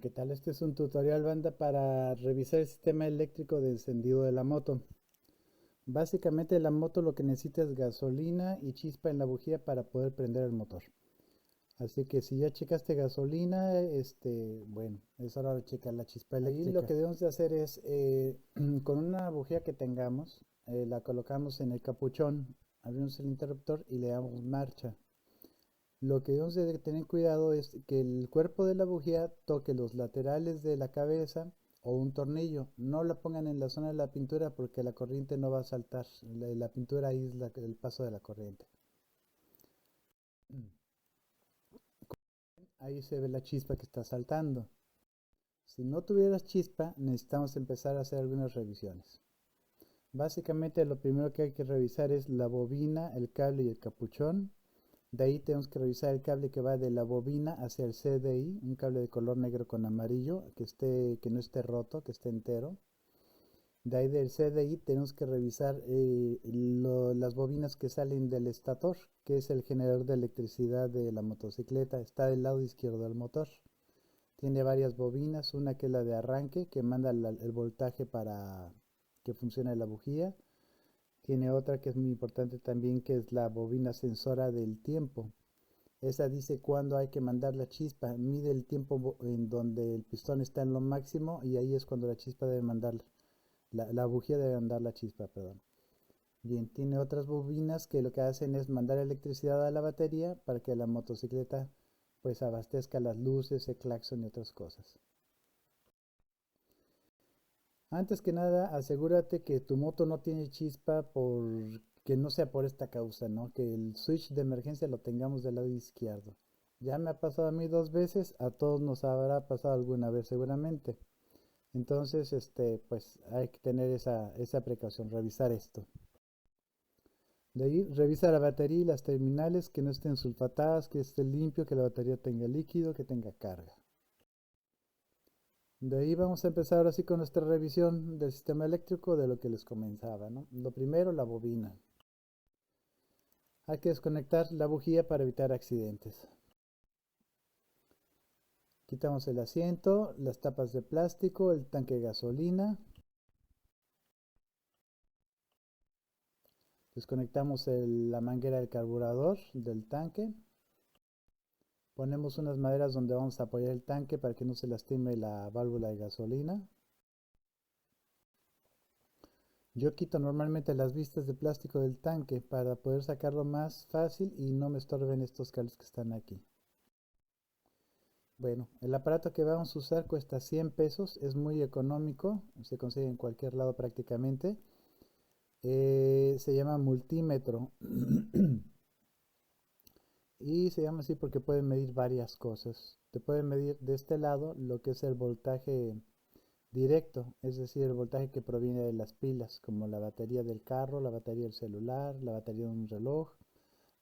¿Qué tal? Este es un tutorial banda para revisar el sistema eléctrico de encendido de la moto. Básicamente la moto lo que necesita es gasolina y chispa en la bujía para poder prender el motor. Así que si ya checaste gasolina, bueno, es hora de checar la chispa eléctrica. Ahí lo que debemos de hacer es, con una bujía que tengamos, la colocamos en el capuchón, abrimos el interruptor y le damos marcha. Lo que debemos de tener cuidado es que el cuerpo de la bujía toque los laterales de la cabeza o un tornillo. No la pongan en la zona de la pintura porque la corriente no va a saltar. La pintura aísla el paso de la corriente. Ahí se ve la chispa que está saltando. Si no tuvieras chispa, necesitamos empezar a hacer algunas revisiones. Básicamente lo primero que hay que revisar es la bobina, el cable y el capuchón. De ahí tenemos que revisar el cable que va de la bobina hacia el CDI, un cable de color negro con amarillo, que no esté roto, que esté entero. De ahí del CDI tenemos que revisar las bobinas que salen del estator, que es el generador de electricidad de la motocicleta. Está del lado izquierdo del motor. Tiene varias bobinas, una que es la de arranque, que manda el voltaje para que funcione la bujía. Tiene otra que es muy importante también, que es la bobina sensora del tiempo. Esa dice cuándo hay que mandar la chispa, mide el tiempo en donde el pistón está en lo máximo y ahí es cuando la chispa debe mandar, la bujía debe mandar la chispa, perdón. Bien, tiene otras bobinas que lo que hacen es mandar electricidad a la batería para que la motocicleta pues abastezca las luces, el claxon y otras cosas. Antes que nada, asegúrate que tu moto no tiene chispa que no sea por esta causa, ¿no? Que el switch de emergencia lo tengamos del lado izquierdo. Ya me ha pasado a mí dos veces, a todos nos habrá pasado alguna vez seguramente. Entonces, pues hay que tener esa precaución, revisar esto. De ahí, revisa la batería y las terminales que no estén sulfatadas, que esté limpio, que la batería tenga líquido, que tenga carga. De ahí vamos a empezar ahora sí con nuestra revisión del sistema eléctrico de lo que les comenzaba, ¿no? Lo primero, la bobina. Hay que desconectar la bujía para evitar accidentes. Quitamos el asiento, las tapas de plástico, el tanque de gasolina. Desconectamos la manguera del carburador del tanque. Ponemos unas maderas donde vamos a apoyar el tanque para que no se lastime la válvula de gasolina. Yo quito normalmente las vistas de plástico del tanque para poder sacarlo más fácil y no me estorben estos cables que están aquí. Bueno, el aparato que vamos a usar cuesta 100 pesos, es muy económico, se consigue en cualquier lado prácticamente. Se llama multímetro y se llama así porque puede medir varias cosas. Te puede medir de este lado lo que es el voltaje directo, es decir, el voltaje que proviene de las pilas, como la batería del carro, la batería del celular, la batería de un reloj,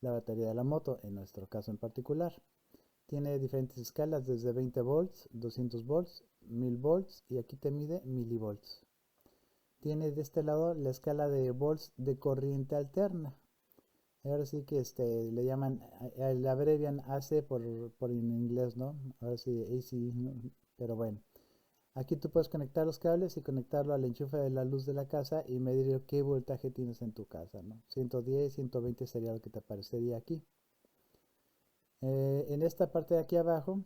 la batería de la moto, en nuestro caso en particular. Tiene diferentes escalas desde 20 volts, 200 volts, 1000 volts y aquí te mide milivolts. Tiene de este lado la escala de volts de corriente alterna. Ahora sí que le llaman, le abrevian AC por en inglés, ¿no? Ahora sí AC, ¿no? Pero bueno. Aquí tú puedes conectar los cables y conectarlo al enchufe de la luz de la casa y medir qué voltaje tienes en tu casa, ¿no? 110, 120 sería lo que te aparecería aquí. En esta parte de aquí abajo,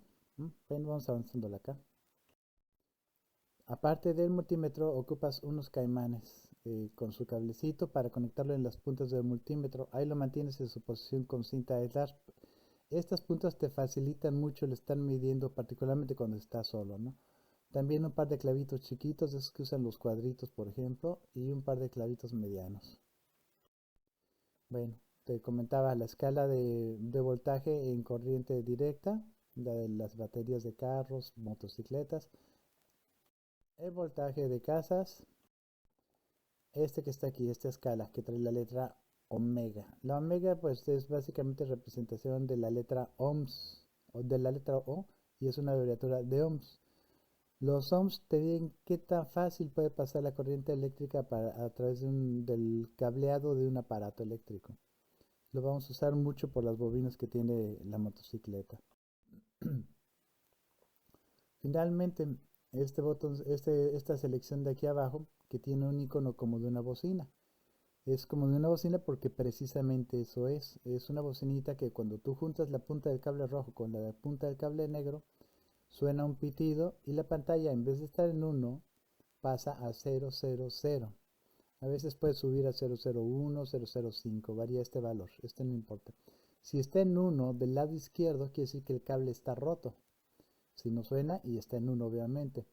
vamos avanzando acá. Aparte del multímetro, ocupas unos caimanes con su cablecito para conectarlo en las puntas del multímetro. Ahí lo mantienes en su posición con cinta de aislar. Estas puntas te facilitan mucho el estar midiendo, particularmente cuando estás solo, ¿no? También un par de clavitos chiquitos, esos que usan los cuadritos, por ejemplo, y un par de clavitos medianos. Bueno, te comentaba la escala de voltaje en corriente directa, la de las baterías de carros, motocicletas, el voltaje de casas, este que está aquí, esta escala que trae la letra omega. La omega pues es básicamente representación de la letra ohms o de la letra O y es una abreviatura de ohms. Los ohms te dicen qué tan fácil puede pasar la corriente eléctrica a través del cableado de un aparato eléctrico. Lo vamos a usar mucho por las bobinas que tiene la motocicleta. Finalmente, este botón, esta selección de aquí abajo, que tiene un icono como de una bocina. Es como de una bocina porque precisamente eso es una bocinita que cuando tú juntas la punta del cable rojo con la punta del cable negro, suena un pitido y la pantalla en vez de estar en 1 pasa a 000. A veces puede subir a 001, 005, varía este valor, este no importa. Si está en 1 del lado izquierdo, quiere decir que el cable está roto. Si no suena y está en 1 obviamente.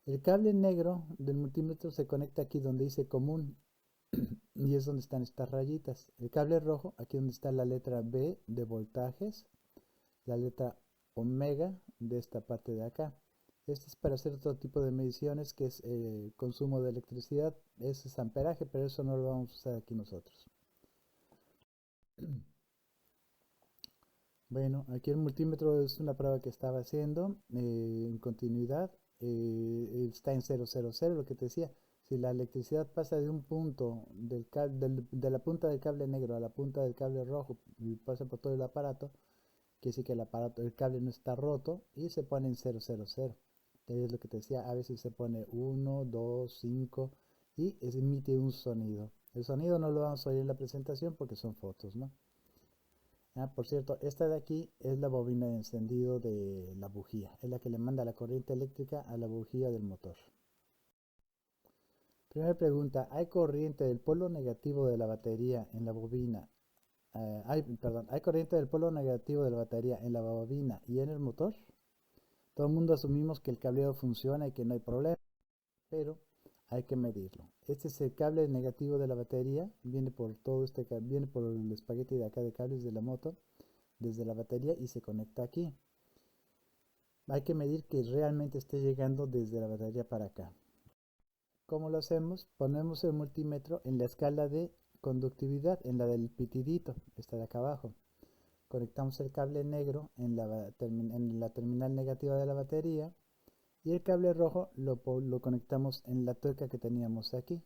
El cable negro del multímetro se conecta aquí donde dice común y es donde están estas rayitas. El cable rojo, aquí donde está la letra B de voltajes, la letra omega de esta parte de acá. Este es para hacer otro tipo de mediciones que es consumo de electricidad, es amperaje, pero eso no lo vamos a usar aquí nosotros. Bueno, aquí el multímetro es una prueba que estaba haciendo en continuidad, está en 000, lo que te decía. Si la electricidad pasa de un punto de la punta del cable negro a la punta del cable rojo y pasa por todo el aparato, quiere decir que el cable no está roto y se pone en 000. Es lo que te decía, a veces se pone 1, 2, 5 y emite un sonido. El sonido no lo vamos a oír en la presentación porque son fotos, ¿no? Por cierto, esta de aquí es la bobina de encendido de la bujía. Es la que le manda la corriente eléctrica a la bujía del motor. Primera pregunta, ¿hay corriente del polo negativo de la batería en la bobina? ¿Hay corriente del polo negativo de la batería en la bobina y en el motor? Todo el mundo asumimos que el cableado funciona y que no hay problema, pero hay que medirlo. Este es el cable negativo de la batería, viene por viene por el espagueti de acá de cables de la moto, desde la batería y se conecta aquí. Hay que medir que realmente esté llegando desde la batería para acá. ¿Cómo lo hacemos? Ponemos el multímetro en la escala de conductividad, en la del pitidito, está de acá abajo. Conectamos el cable negro en la terminal negativa de la batería y el cable rojo lo conectamos en la tuerca que teníamos aquí,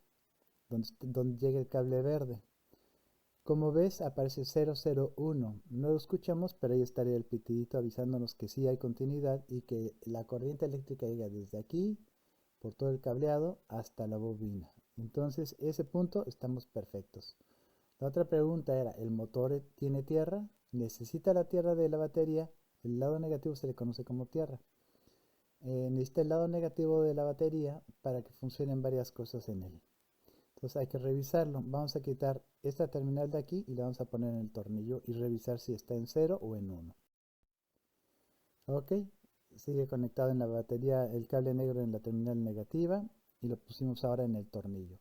donde llega el cable verde. Como ves, aparece 001. No lo escuchamos, pero ahí estaría el pitidito avisándonos que sí hay continuidad y que la corriente eléctrica llega desde aquí, por todo el cableado, hasta la bobina. Entonces, ese punto estamos perfectos. La otra pregunta era, ¿el motor tiene tierra? ¿Necesita la tierra de la batería? El lado negativo se le conoce como tierra. Necesita el lado negativo de la batería para que funcionen varias cosas en él. Entonces hay que revisarlo. Vamos a quitar esta terminal de aquí y la vamos a poner en el tornillo y revisar si está en 0 o en 1. Ok, sigue conectado en la batería el cable negro en la terminal negativa y lo pusimos ahora en el tornillo.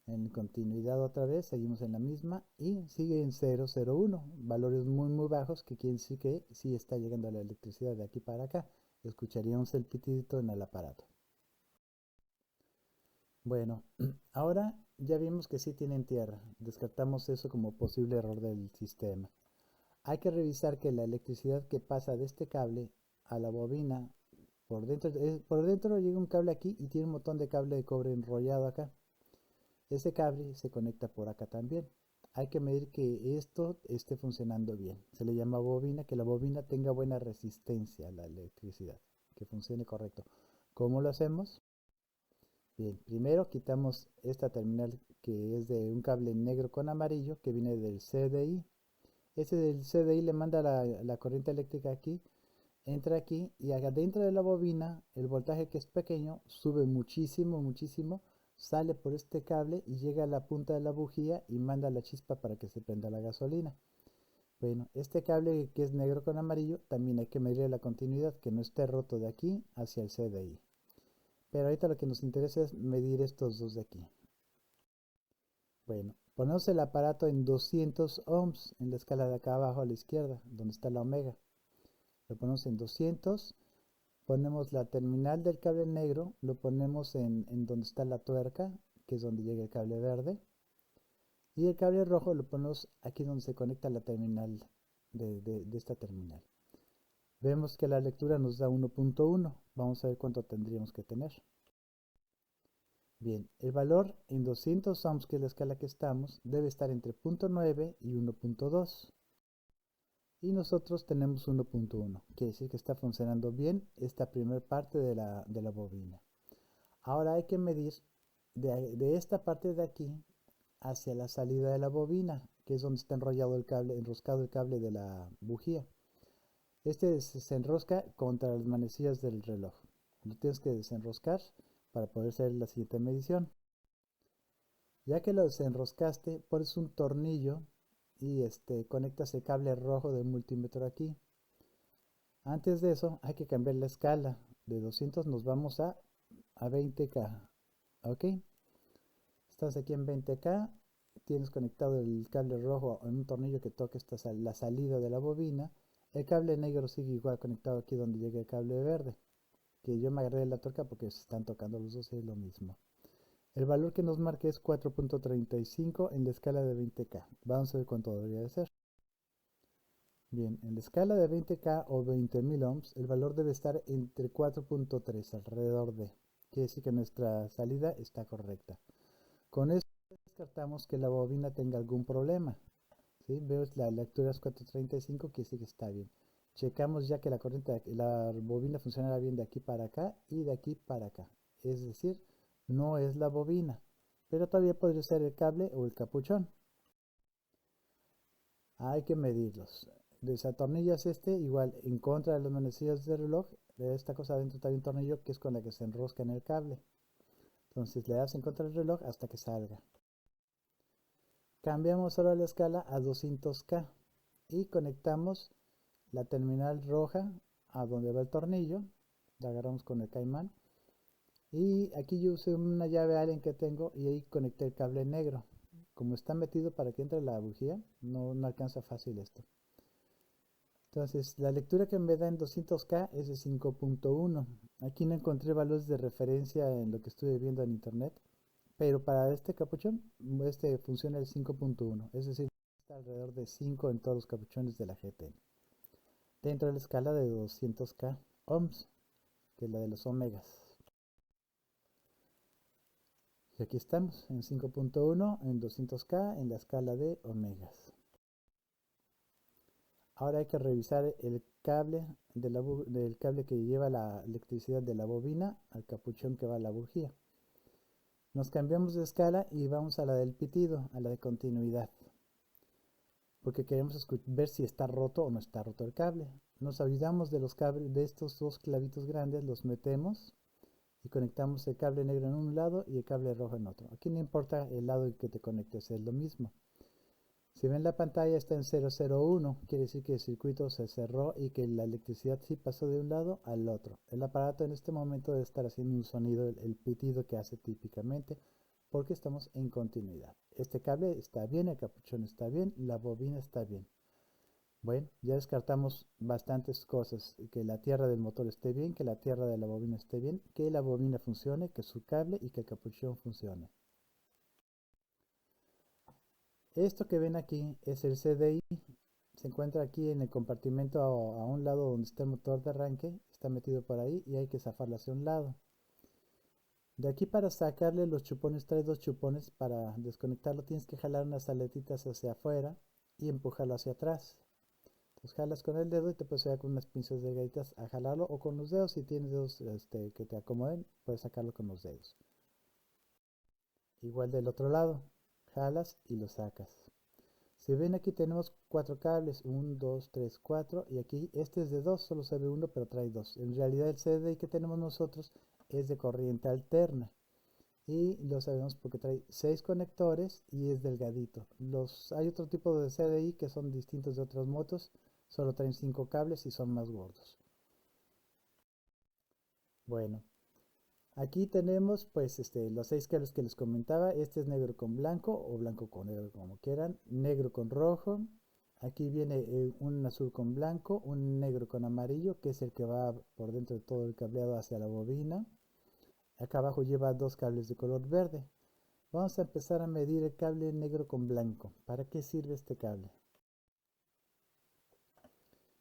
En continuidad otra vez, seguimos en la misma y sigue en 001, valores muy bajos que quieren decir que sí está llegando la electricidad de aquí para acá. Escucharíamos el pitidito en el aparato. Bueno, ahora ya vimos que sí tienen tierra. Descartamos eso como posible error del sistema. Hay que revisar que la electricidad que pasa de este cable a la bobina, por dentro llega un cable aquí y tiene un montón de cable de cobre enrollado acá. Ese cable se conecta por acá también. Hay que medir que esto esté funcionando bien. Se le llama bobina, que la bobina tenga buena resistencia a la electricidad, que funcione correcto. ¿Cómo lo hacemos? Bien, primero quitamos esta terminal que es de un cable negro con amarillo que viene del CDI. Ese del CDI le manda la corriente eléctrica aquí, entra aquí y acá dentro de la bobina el voltaje que es pequeño sube muchísimo, sale por este cable y llega a la punta de la bujía y manda la chispa para que se prenda la gasolina. Bueno, este cable que es negro con amarillo también hay que medir la continuidad, que no esté roto de aquí hacia el CDI. Pero ahorita lo que nos interesa es medir estos dos de aquí. Bueno, ponemos el aparato en 200 ohms en la escala de acá abajo a la izquierda, donde está la omega. Lo ponemos en 200, ponemos la terminal del cable negro, lo ponemos en donde está la tuerca, que es donde llega el cable verde. Y el cable rojo lo ponemos aquí donde se conecta la terminal de esta terminal. Vemos que la lectura nos da 1.1. Vamos a ver cuánto tendríamos que tener. Bien, el valor en 200 ohms, que es la escala que estamos, debe estar entre 0.9 y 1.2. y nosotros tenemos 1.1. Quiere decir que está funcionando bien esta primera parte de la bobina. Ahora hay que medir de esta parte de aquí hacia la salida de la bobina, que es donde está enrollado el cable, enroscado el cable de la bujía. Este se enrosca contra las manecillas del reloj. Lo tienes que desenroscar para poder hacer la siguiente medición. Ya que lo desenroscaste, pones un tornillo y conectas el cable rojo del multímetro aquí. Antes de eso hay que cambiar la escala. De 200 nos vamos a 20K. ¿Ok? Estás aquí en 20K. Tienes conectado el cable rojo en un tornillo que toque la salida de la bobina. El cable negro sigue igual conectado aquí donde llega el cable verde. Que yo me agarré de la tuerca porque se están tocando los dos y es lo mismo. El valor que nos marca es 4.35 en la escala de 20K. Vamos a ver cuánto debería de ser. Bien, en la escala de 20K o 20.000 ohms, el valor debe estar entre 4.3, alrededor de. Quiere decir que nuestra salida está correcta. Con esto descartamos que la bobina tenga algún problema. ¿Sí? Veo la lectura es 435, quiere decir que está bien. Checamos ya que la bobina funcionará bien de aquí para acá y de aquí para acá. Es decir, no es la bobina, pero todavía podría ser el cable o el capuchón. Hay que medirlos. Desatornillas igual en contra de las manecillas del reloj. De esta cosa adentro está un tornillo que es con la que se enrosca en el cable. Entonces le das en contra del reloj hasta que salga. Cambiamos ahora la escala a 200K y conectamos la terminal roja a donde va el tornillo. La agarramos con el caimán. Y aquí yo usé una llave Allen que tengo y ahí conecté el cable negro. Como está metido para que entre la bujía, no alcanza fácil esto. Entonces, la lectura que me da en 200K es de 5.1. Aquí no encontré valores de referencia en lo que estuve viendo en internet, pero para este capuchón, funciona el 5.1, es decir, está alrededor de 5 en todos los capuchones de la GT. Dentro de la escala de 200K ohms, que es la de los omegas. Y aquí estamos en 5.1, en 200K, en la escala de omegas. Ahora hay que revisar el cable del cable que lleva la electricidad de la bobina al capuchón que va a la bujía. Nos cambiamos de escala y vamos a la del pitido, a la de continuidad. Porque queremos ver si está roto o no está roto el cable. Nos olvidamos de los cables, de estos dos clavitos grandes, los metemos y conectamos el cable negro en un lado y el cable rojo en otro. Aquí no importa el lado en que te conectes, es lo mismo. Si ven la pantalla está en 001, quiere decir que el circuito se cerró y que la electricidad sí pasó de un lado al otro. El aparato en este momento debe estar haciendo un sonido, el pitido que hace típicamente, porque estamos en continuidad. Este cable está bien, el capuchón está bien, la bobina está bien. Bueno, ya descartamos bastantes cosas, que la tierra del motor esté bien, que la tierra de la bobina esté bien, que la bobina funcione, que su cable y que el capuchón funcione. Esto que ven aquí es el CDI, se encuentra aquí en el compartimento a un lado donde está el motor de arranque, está metido por ahí y hay que zafarlo hacia un lado. De aquí para sacarle los chupones, trae dos chupones, para desconectarlo tienes que jalar unas aletitas hacia afuera y empujarlo hacia atrás. Entonces jalas con el dedo y te puedes ayudar con unas pinzas de galletas a jalarlo o con los dedos, si tienes dedos que te acomoden, puedes sacarlo con los dedos. Igual del otro lado, jalas y lo sacas. Si ven aquí tenemos 4 cables, 1, 2, 3, 4 y aquí este es de 2, solo se ve uno pero trae 2. En realidad el CDI que tenemos nosotros es de corriente alterna y lo sabemos porque trae 6 conectores y es delgadito. Hay otro tipo de CDI que son distintos de otras motos, solo traen 5 cables y son más gordos. Bueno, aquí tenemos pues los 6 cables que les comentaba. Este es negro con blanco o blanco con negro como quieran, negro con rojo. Aquí viene un azul con blanco, un negro con amarillo, que es el que va por dentro de todo el cableado hacia la bobina. Acá abajo lleva 2 cables de color verde. Vamos a empezar a medir el cable negro con blanco. ¿Para qué sirve este cable?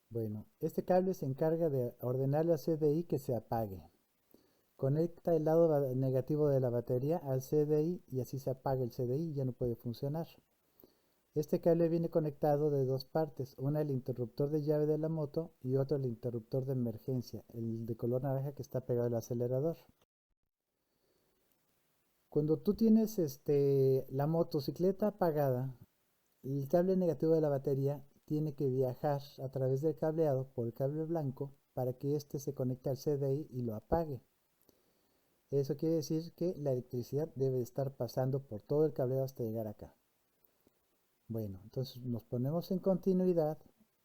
Bueno, este cable se encarga de ordenar la CDI que se apague. Conecta el lado negativo de la batería al CDI y así se apaga el CDI y ya no puede funcionar. Este cable viene conectado de dos partes, una el interruptor de llave de la moto y otro el interruptor de emergencia, el de color naranja que está pegado al acelerador. Cuando tú tienes la motocicleta apagada, el cable negativo de la batería tiene que viajar a través del cableado por el cable blanco para que éste se conecte al CDI y lo apague. Eso quiere decir que la electricidad debe estar pasando por todo el cableado hasta llegar acá. Bueno, entonces nos ponemos en continuidad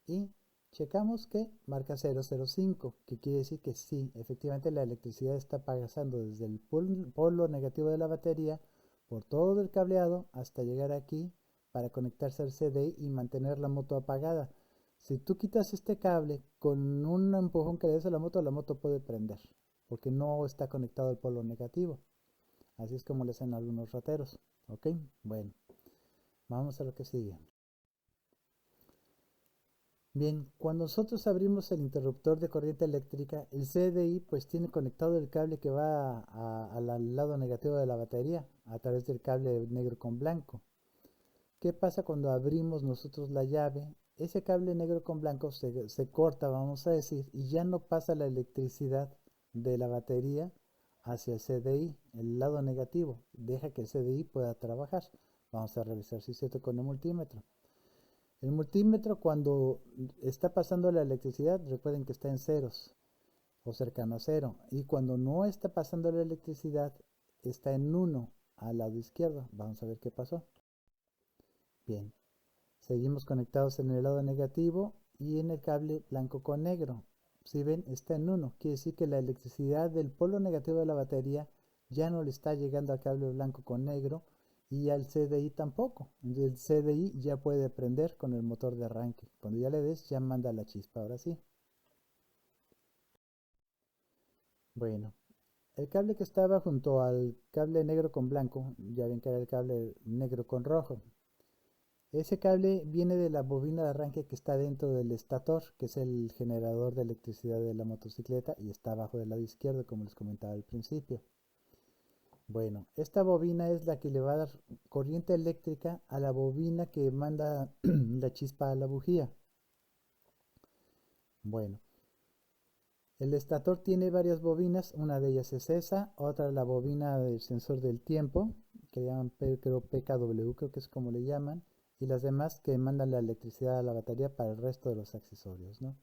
y checamos que marca 005, que quiere decir que sí, efectivamente la electricidad está pasando desde el polo negativo de la batería por todo el cableado hasta llegar aquí para conectarse al CDI y mantener la moto apagada. Si tú quitas este cable con un empujón que le des a la moto puede prender, porque no está conectado al polo negativo. Así es como le hacen algunos rateros. ¿Ok? Bueno, vamos a lo que sigue. Bien, cuando nosotros abrimos el interruptor de corriente eléctrica, el CDI pues tiene conectado el cable que va al lado negativo de la batería a través del cable negro con blanco. ¿Qué pasa cuando abrimos nosotros la llave? Ese cable negro con blanco se corta, vamos a decir, y ya no pasa la electricidad de la batería hacia el CDI, el lado negativo. Deja que el CDI pueda trabajar. Vamos a revisar si es cierto con el multímetro. El multímetro cuando está pasando la electricidad, recuerden que está en ceros o cercano a cero. Y cuando no está pasando la electricidad, está en 1 al lado izquierdo. Vamos a ver qué pasó. Bien, seguimos conectados en el lado negativo y en el cable blanco con negro. Si ven, está en 1. Quiere decir que la electricidad del polo negativo de la batería ya no le está llegando al cable blanco con negro y al CDI tampoco. El CDI ya puede prender con el motor de arranque. Cuando ya le des, ya manda la chispa. Ahora sí. Bueno, el cable que estaba junto al cable negro con blanco, ya ven que era el cable negro con rojo. Ese cable viene de la bobina de arranque que está dentro del estator, que es el generador de electricidad de la motocicleta y está abajo del lado izquierdo, como les comentaba al principio. Bueno, esta bobina es la que le va a dar corriente eléctrica a la bobina que manda la chispa a la bujía. Bueno, el estator tiene varias bobinas, una de ellas es esa, otra la bobina del sensor del tiempo, que llaman creo PKW, creo que es como le llaman, y las demás que mandan la electricidad a la batería para el resto de los accesorios, ¿no?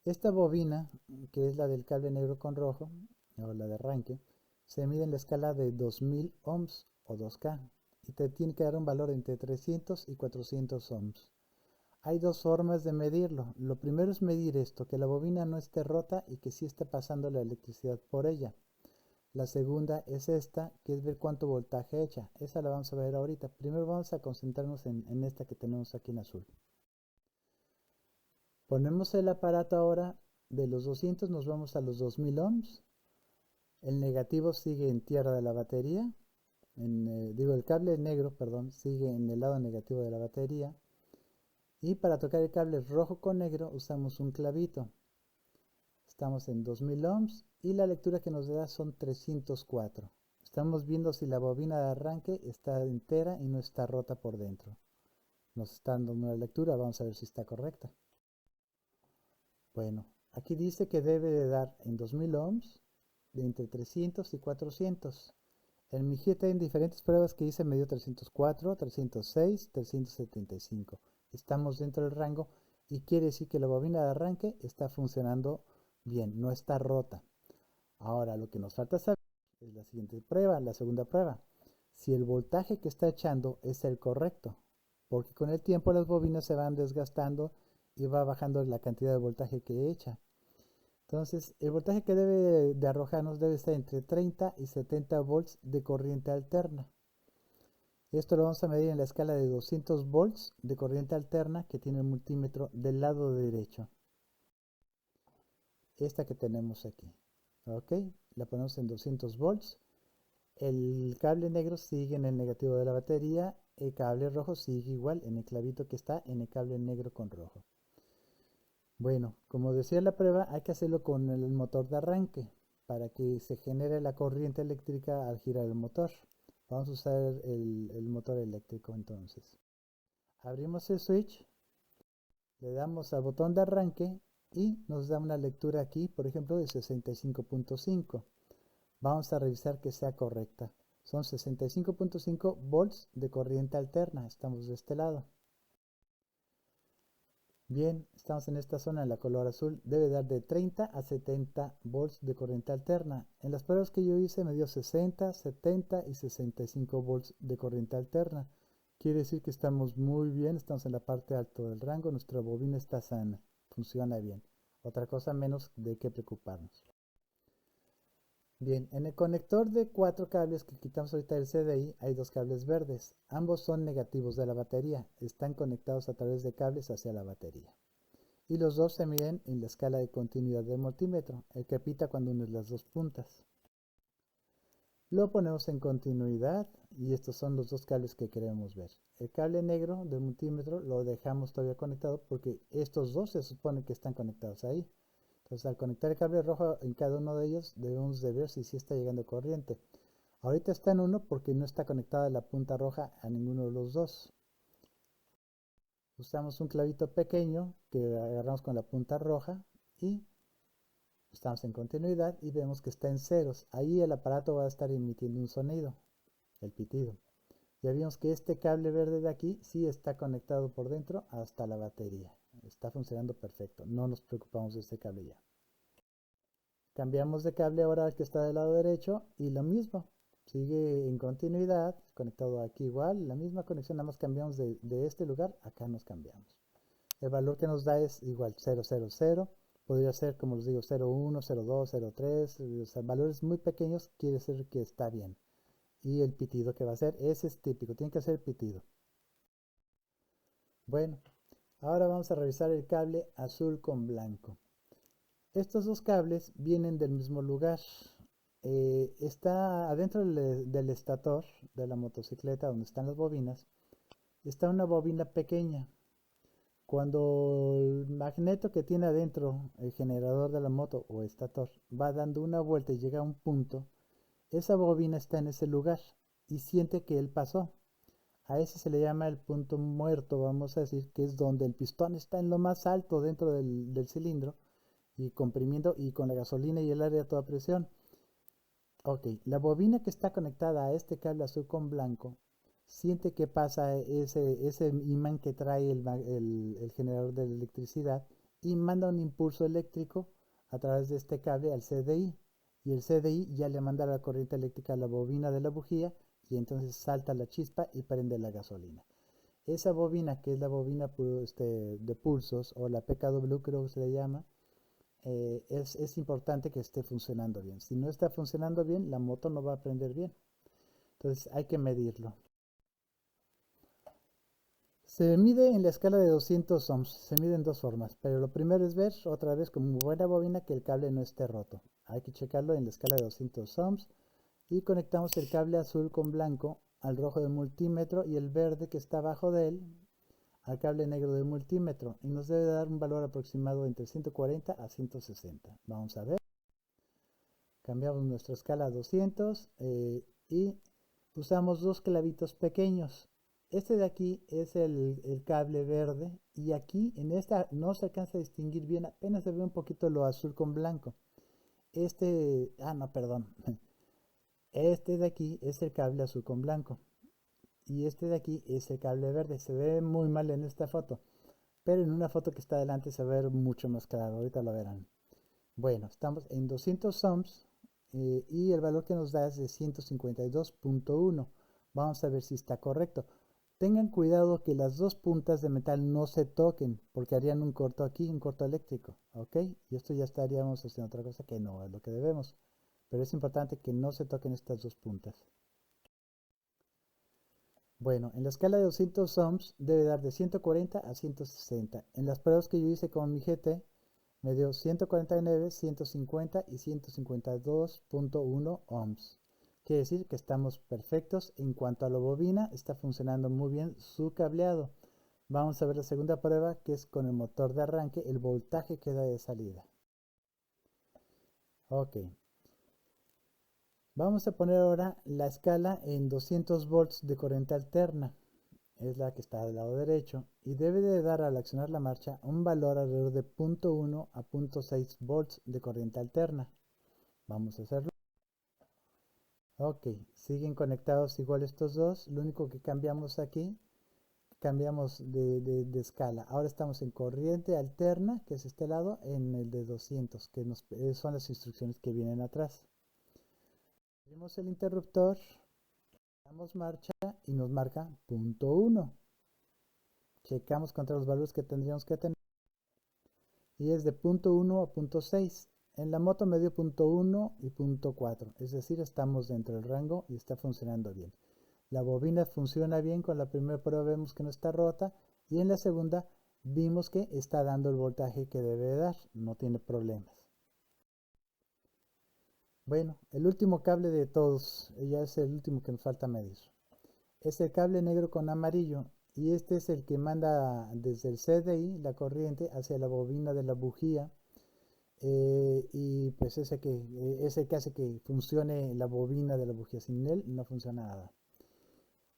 Esta bobina, que es la del cable negro con rojo, o la de arranque, se mide en la escala de 2000 ohms o 2K y te tiene que dar un valor entre 300 y 400 ohms. Hay dos formas de medirlo. Lo primero es medir esto, que la bobina no esté rota y que sí esté pasando la electricidad por ella. La segunda es esta, que es ver cuánto voltaje echa. Esa la vamos a ver ahorita. Primero vamos a concentrarnos en esta que tenemos aquí en azul. Ponemos el aparato ahora, de los 200 nos vamos a los 2000 ohms. El negativo sigue en tierra de la batería. El cable negro, perdón, sigue en el lado negativo de la batería. Y para tocar el cable rojo con negro usamos un clavito. Estamos en 2000 ohms y la lectura que nos da son 304. Estamos viendo si la bobina de arranque está entera y no está rota por dentro. Nos está dando una lectura, vamos a ver si está correcta. Bueno, aquí dice que debe de dar en 2000 ohms de entre 300 y 400. El Mijita en diferentes pruebas que hice me dio 304, 306, 375. Estamos dentro del rango y quiere decir que la bobina de arranque está funcionando bien, no está rota. Ahora lo que nos falta saber es la siguiente prueba, la segunda prueba. Si el voltaje que está echando es el correcto, porque con el tiempo las bobinas se van desgastando y va bajando la cantidad de voltaje que echa. Entonces, el voltaje que debe de arrojarnos debe estar entre 30 y 70 volts de corriente alterna. Esto lo vamos a medir en la escala de 200 volts de corriente alterna que tiene el multímetro del lado derecho. Esta que tenemos aquí. Ok, la ponemos en 200 volts. El cable negro sigue en el negativo de la batería. El cable rojo sigue igual en el clavito que está en el cable negro con rojo. Bueno, como decía la prueba, hay que hacerlo con el motor de arranque para que se genere la corriente eléctrica al girar el motor. Vamos a usar el motor eléctrico entonces. Abrimos el switch, le damos al botón de arranque y nos da una lectura aquí, por ejemplo, de 65.5. Vamos a revisar que sea correcta. Son 65.5 volts de corriente alterna. Estamos de este lado. Bien, estamos en esta zona, en la color azul. Debe dar de 30 a 70 volts de corriente alterna. En las pruebas que yo hice me dio 60, 70 y 65 volts de corriente alterna. Quiere decir que estamos muy bien, estamos en la parte alta del rango, nuestra bobina está sana, funciona bien. Otra cosa menos de qué preocuparnos. Bien, en el conector de 4 cables que quitamos ahorita del CDI hay 2 cables verdes. Ambos son negativos de la batería, están conectados a través de cables hacia la batería. Y los dos se miden en la escala de continuidad del multímetro, el que pita cuando unes las dos puntas. Lo ponemos en continuidad y estos son los dos cables que queremos ver. El cable negro del multímetro lo dejamos todavía conectado porque estos dos se supone que están conectados ahí. Entonces al conectar el cable rojo en cada uno de ellos debemos de ver si sí está llegando corriente. Ahorita está en uno porque no está conectada la punta roja a ninguno de los dos. Usamos un clavito pequeño que agarramos con la punta roja y estamos en continuidad y vemos que está en ceros. Ahí el aparato va a estar emitiendo un sonido, el pitido. Ya vimos que este cable verde de aquí sí está conectado por dentro hasta la batería. Está funcionando perfecto. No nos preocupamos de este cable ya. Cambiamos de cable ahora al que está del lado derecho y lo mismo. Sigue en continuidad, conectado aquí igual. La misma conexión, nada más cambiamos de este lugar, acá nos cambiamos. El valor que nos da es igual 000. Podría ser, como les digo, 01, 02, 03. O sea, valores muy pequeños quiere decir que está bien. Y el pitido que va a hacer, ese es típico, tiene que ser pitido. Bueno, ahora vamos a revisar el cable azul con blanco. Estos dos cables vienen del mismo lugar. Está adentro del estator de la motocicleta donde están las bobinas. Está una bobina pequeña. Cuando el magneto que tiene adentro el generador de la moto o estator va dando una vuelta y llega a un punto, esa bobina está en ese lugar y siente que él pasó. A ese se le llama el punto muerto, vamos a decir, que es donde el pistón está en lo más alto dentro del cilindro y comprimiendo y con la gasolina y el aire a toda presión. Ok, la bobina que está conectada a este cable azul con blanco siente que pasa ese imán que trae el generador de electricidad y manda un impulso eléctrico a través de este cable al CDI. Y el CDI ya le manda la corriente eléctrica a la bobina de la bujía y entonces salta la chispa y prende la gasolina. Esa bobina, que es la bobina de pulsos o la PKW creo que se le llama, es importante que esté funcionando bien. Si no está funcionando bien, la moto no va a prender bien. Entonces hay que medirlo. Se mide en la escala de 200 ohms, se mide en dos formas, pero lo primero es ver otra vez como buena bobina que el cable no esté roto. Hay que checarlo en la escala de 200 ohms y conectamos el cable azul con blanco al rojo del multímetro y el verde que está abajo de él al cable negro del multímetro y nos debe dar un valor aproximado entre 140 a 160. Vamos a ver. Cambiamos nuestra escala a 200 y usamos dos clavitos pequeños. Este de aquí es el cable verde y aquí en esta no se alcanza a distinguir bien, apenas se ve un poquito lo azul con blanco. No, perdón. Este de aquí es el cable azul con blanco y este de aquí es el cable verde. Se ve muy mal en esta foto, pero en una foto que está adelante se va a ver mucho más claro. Ahorita lo verán. Bueno, estamos en 200 ohms y el valor que nos da es de 152.1. Vamos a ver si está correcto. Tengan cuidado que las dos puntas de metal no se toquen porque harían un corto aquí, un corto eléctrico, ¿ok? Y esto ya estaríamos haciendo otra cosa que no es lo que debemos. Pero es importante que no se toquen estas dos puntas. Bueno, en la escala de 200 ohms debe dar de 140 a 160. En las pruebas que yo hice con mi GT me dio 149, 150 y 152.1 ohms. Quiere decir que estamos perfectos. En cuanto a la bobina, está funcionando muy bien su cableado. Vamos a ver la segunda prueba, que es con el motor de arranque, el voltaje que da de salida. Ok. Vamos a poner ahora la escala en 200 volts de corriente alterna. es la que está del lado derecho y debe de dar al accionar la marcha un valor alrededor de 0.1 a 0.6 volts de corriente alterna. Vamos a hacerlo. Ok, siguen conectados igual estos dos. Lo único que cambiamos aquí, cambiamos de escala. Ahora estamos en corriente alterna, que es este lado, en el de 200, que son las instrucciones que vienen atrás. Abrimos el interruptor, damos marcha y nos marca 0.1. Checamos contra los valores que tendríamos que tener y es de 0.1 a 0.6. En la moto me dio 0.1 y 0.4, es decir, estamos dentro del rango y está funcionando bien. La bobina funciona bien, con la primera prueba vemos que no está rota y en la segunda vimos que está dando el voltaje que debe dar, no tiene problemas. Bueno, el último cable de todos, ya es el último que nos falta medir. Es el cable negro con amarillo y este es el que manda desde el CDI la corriente hacia la bobina de la bujía. Y pues es el que hace que funcione la bobina de la bujía. Sin él no funciona nada.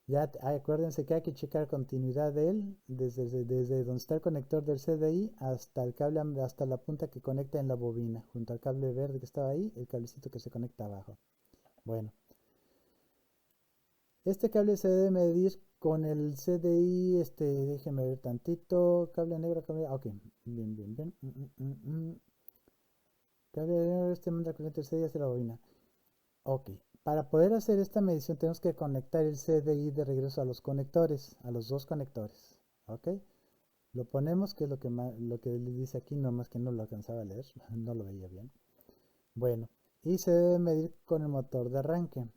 Ya acuérdense que hay que checar continuidad de él desde donde está el conector del CDI hasta el cable, hasta la punta que conecta en la bobina, junto al cable verde que estaba ahí, el cablecito que se conecta abajo. Bueno, este cable se debe medir con el CDI, déjenme ver tantito, cable negro, ok, bien. Cable negro, manda corriente del CDI hacia la bobina. Ok, para poder hacer esta medición tenemos que conectar el CDI de regreso a los conectores, a los dos conectores. Ok, lo ponemos, que es lo que le dice aquí, nomás que no lo alcanzaba a leer, no lo veía bien. Bueno, y se debe medir con el motor de arranque.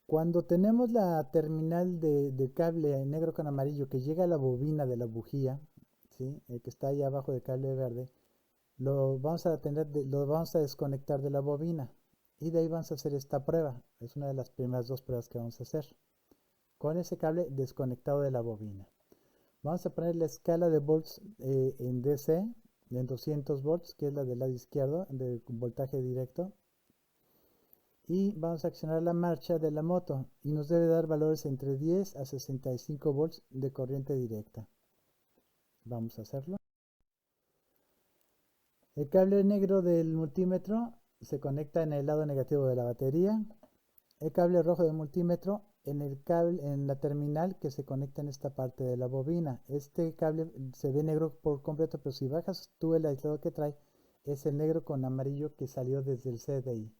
Cuando tenemos la terminal de cable negro con amarillo que llega a la bobina de la bujía, ¿sí? El que está ahí abajo del cable verde, lo vamos a desconectar de la bobina y de ahí vamos a hacer esta prueba. Es una de las primeras dos pruebas que vamos a hacer con ese cable desconectado de la bobina. Vamos a poner la escala de volts en DC en 200 volts, que es la del lado izquierdo de voltaje directo, y vamos a accionar la marcha de la moto y nos debe dar valores entre 10 a 65 volts de corriente directa. Vamos a hacerlo. El cable negro del multímetro se conecta en el lado negativo de la batería. El cable rojo del multímetro en la terminal que se conecta en esta parte de la bobina. Este cable se ve negro por completo, pero si bajas tú el aislado que trae, es el negro con amarillo que salió desde el CDI.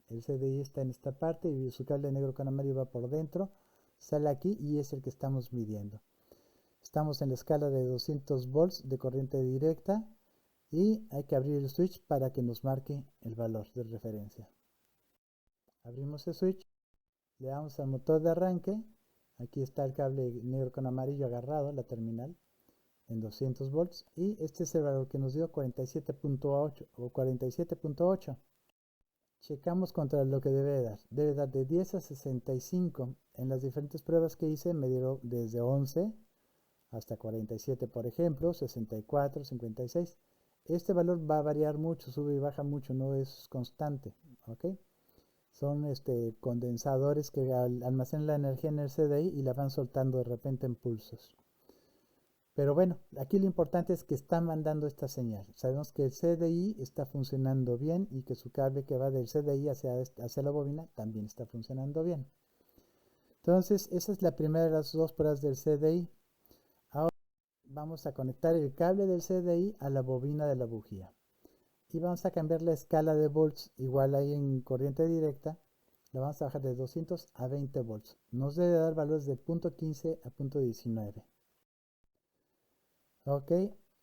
El CDI está en esta parte y su cable negro con amarillo va por dentro, sale aquí y es el que estamos midiendo. Estamos en la escala de 200 volts de corriente directa y hay que abrir el switch para que nos marque el valor de referencia. Abrimos el switch, le damos al motor de arranque, aquí está el cable negro con amarillo agarrado, la terminal, en 200 volts y este es el valor que nos dio 47.8 o 47.8. Checamos contra lo que debe dar de 10 a 65. En las diferentes pruebas que hice me dieron desde 11 hasta 47, por ejemplo, 64, 56. Este valor va a variar mucho, sube y baja mucho, no es constante, ¿ok? Son condensadores que almacenan la energía en el CDI y la van soltando de repente en pulsos. Pero bueno, aquí lo importante es que está mandando esta señal. Sabemos que el CDI está funcionando bien y que su cable que va del CDI hacia la bobina también está funcionando bien. Entonces, esa es la primera de las dos pruebas del CDI. Ahora vamos a conectar el cable del CDI a la bobina de la bujía. Y vamos a cambiar la escala de volts, igual ahí en corriente directa, la vamos a bajar de 200 a 20 volts. Nos debe dar valores de 0.15 a 0.19. Ok,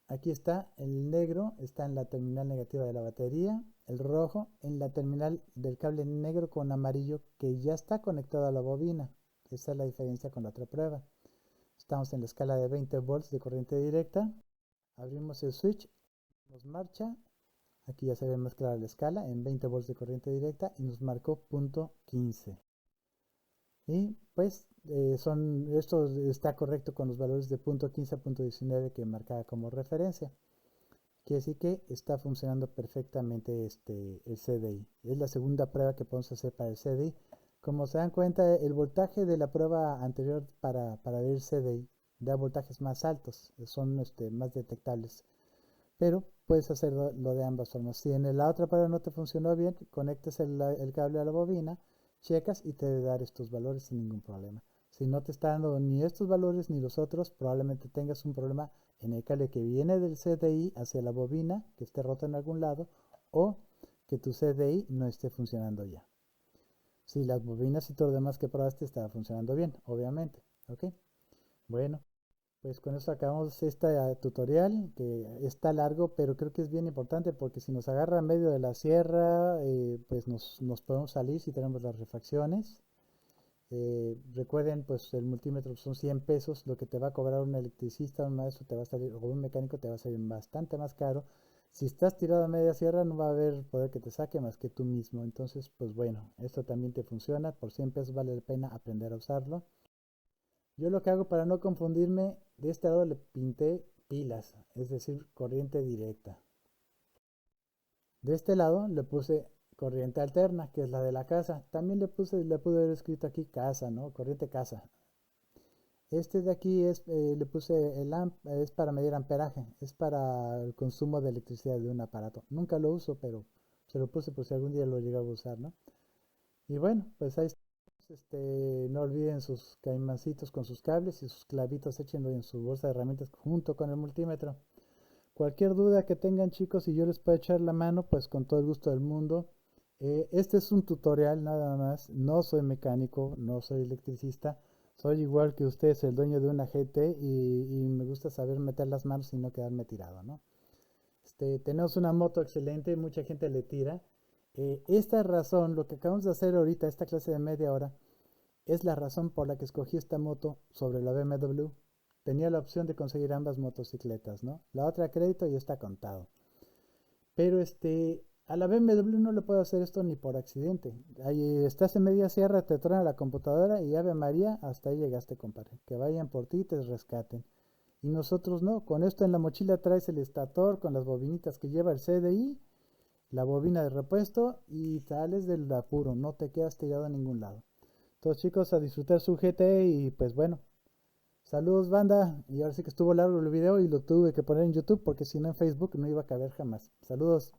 aquí está el negro, está en la terminal negativa de la batería, el rojo en la terminal del cable negro con amarillo que ya está conectado a la bobina. Esa es la diferencia con la otra prueba. Estamos en la escala de 20 volts de corriente directa. Abrimos el switch, nos marcha. Aquí ya se ve más clara la escala en 20 volts de corriente directa y nos marcó 0.15. Y pues esto está correcto con los valores de 0.15 a 0.19 que marcaba como referencia. Quiere decir que está funcionando perfectamente el CDI. Es la segunda prueba que podemos hacer para el CDI. Como se dan cuenta, el voltaje de la prueba anterior para ver CDI da voltajes más altos, son más detectables. Pero puedes hacerlo de ambas formas. Si en la otra prueba no te funcionó bien, conectas el cable a la bobina, checas y te debe dar estos valores sin ningún problema. Si no te está dando ni estos valores ni los otros, probablemente tengas un problema en el cable que viene del CDI hacia la bobina, que esté roto en algún lado, o que tu CDI no esté funcionando ya. Si las bobinas y todo lo demás que probaste estaba funcionando bien, obviamente. ¿Ok? Bueno, pues con eso acabamos este tutorial, que está largo, pero creo que es bien importante porque si nos agarra en medio de la sierra, pues nos podemos salir si tenemos las refacciones. Recuerden, pues el multímetro son 100 pesos, lo que te va a cobrar un electricista, un maestro te va a salir, o un mecánico te va a salir bastante más caro. Si estás tirado a media sierra, no va a haber poder que te saque más que tú mismo. Entonces, pues bueno, esto también te funciona. Por 100 pesos vale la pena aprender a usarlo. Yo lo que hago para no confundirme, de este lado le pinté pilas, es decir, corriente directa. De este lado le puse corriente alterna, que es la de la casa. También le pude haber escrito aquí casa, ¿no? Corriente casa. Este de aquí le puse el amp, es para medir amperaje, es para el consumo de electricidad de un aparato. Nunca lo uso, pero se lo puse por si algún día lo llegaba a usar, ¿no? Y bueno, pues ahí está. No olviden sus caimancitos con sus cables y sus clavitos, échenlo en su bolsa de herramientas junto con el multímetro. Cualquier duda que tengan, chicos, y yo les puedo echar la mano, pues con todo el gusto del mundo. Este es un tutorial nada más, no soy mecánico, no soy electricista, soy igual que ustedes, el dueño de una GT y me gusta saber meter las manos y no quedarme tirado, ¿no? Tenemos una moto excelente, mucha gente le tira. Esta razón, lo que acabamos de hacer ahorita, esta clase de media hora, es la razón por la que escogí esta moto sobre la BMW. Tenía la opción de conseguir ambas motocicletas, ¿no? La otra a crédito ya está contado. Pero a la BMW no le puedo hacer esto ni por accidente. Ahí estás en media sierra, te truena la computadora y Ave María, hasta ahí llegaste, compadre. Que vayan por ti y te rescaten. Y nosotros no, con esto en la mochila traes el estator con las bobinitas que lleva el CDI, la bobina de repuesto y sales del apuro, no te quedas tirado a ningún lado. Entonces chicos, a disfrutar su GT y pues bueno, saludos banda. Y ahora sí que estuvo largo el video y lo tuve que poner en YouTube porque si no en Facebook no iba a caber jamás. Saludos.